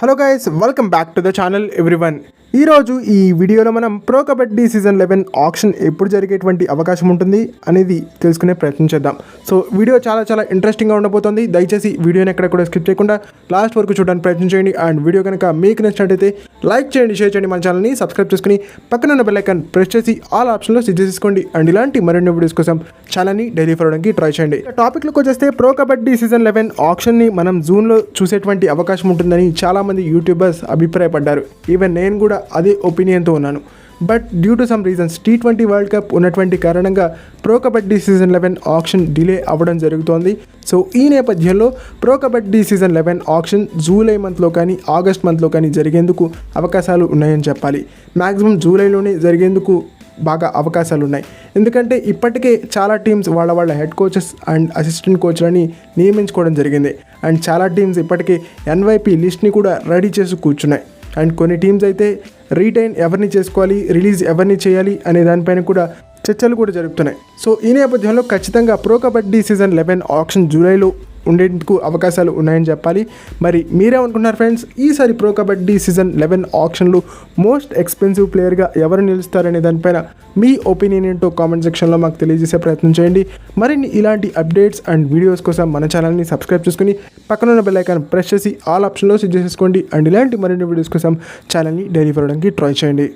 Hello guys, welcome back to the channel everyone. ఈరోజు ఈ వీడియోలో మనం ప్రో కబడ్డీ సీజన్ 11 ఆక్షన్ ఎప్పుడు జరిగేటువంటి అవకాశం ఉంటుంది అనేది తెలుసుకునే ప్రయత్నం చేద్దాం. సో వీడియో చాలా ఇంట్రెస్టింగ్గా ఉండబోతుంది. దయచేసి వీడియోని ఎక్కడ కూడా స్కిప్ చేయకుండా లాస్ట్ వరకు చూడడానికి ప్రయత్నం చేయండి. అండ్ వీడియో కనుక మీకు నచ్చినట్టయితే లైక్ చేయండి, షేర్ చేయండి, మన ఛానల్ని సబ్స్క్రైబ్ చేసుకుని పక్కన ఉన్న బెల్ ఐకాన్ ప్రెస్ చేసి ఆల్ ఆప్షన్లో సెట్ చేసుకోండి. అండ్ ఇలాంటి మరిన్ని వీడియోస్ కోసం ఛానల్ని డైలీ ఫాలో అవడానికి ట్రై చేయండి. టాపిక్లోకి వచ్చేస్తే ప్రో కబడ్డీ సీజన్ 11 ఆక్షన్ని మనం జూన్లో చూసేటువంటి అవకాశం ఉంటుందని చాలామంది యూట్యూబర్స్ అభిప్రాయపడ్డారు. ఈవెన్ నేను కూడా అదే ఒపీనియన్తో ఉన్నాను. But due to some reasons T20 world cup ఉన్నటువంటి కారణంగా pro kabaddi season 11 auction delay అవ్వడం జరుగుతోంది. సో ఈ నేపథ్యంలో pro kabaddi season 11 auction July మంత్లో కానీ ఆగస్ట్ మంత్లో కానీ జరిగేందుకు అవకాశాలు ఉన్నాయని చెప్పాలి. మ్యాక్సిమం జూలైలోనే జరిగేందుకు బాగా అవకాశాలు ఉన్నాయి. ఎందుకంటే ఇప్పటికే చాలా టీమ్స్ వాళ్ళ హెడ్ కోచెస్ అండ్ అసిస్టెంట్ కోచ్లని నియమించుకోవడం జరిగింది. అండ్ చాలా టీమ్స్ ఇప్పటికే NYP లిస్ట్ని కూడా రెడీ చేసి కూర్చున్నాయి. అండ్ కొన్ని టీమ్స్ అయితే రీటైన్ ఎవరిని చేసుకోవాలి, రిలీజ్ ఎవరిని చేయాలి అనే దానిపైన కూడా చర్చలు కూడా జరుగుతున్నాయి. సో ఈ నేపథ్యంలో ఖచ్చితంగా ప్రో కబడ్డీ సీజన్ 11 ఆక్షన్ జూలైలో ఉండేందుకు అవకాశాలు ఉన్నాయని చెప్పాలి. మరి మీరేమనుకున్నారు ఫ్రెండ్స్? ఈసారి ప్రో కబడ్డీ సీజన్ 11 ఆక్షన్లో మోస్ట్ ఎక్స్పెన్సివ్ ప్లేయర్గా ఎవరు నిలుస్తారనే దానిపైన మీ ఒపీనియన్ ఏంటో కామెంట్ సెక్షన్లో మాకు తెలియజేసే ప్రయత్నం చేయండి. మరిన్ని ఇలాంటి అప్డేట్స్ అండ్ వీడియోస్ కోసం మన ఛానల్ని సబ్స్క్రైబ్ చేసుకుని పక్కన ఉన్న బెల్ ఐకాన్ ప్రెస్ చేసి ఆల్ ఆప్షన్లో సెట్ చేసుకోండి. అండ్ ఇలాంటి మరిన్ని వీడియోస్ కోసం ఛానల్ని డైలీ ఫాలో అవడానికి ట్రై చేయండి.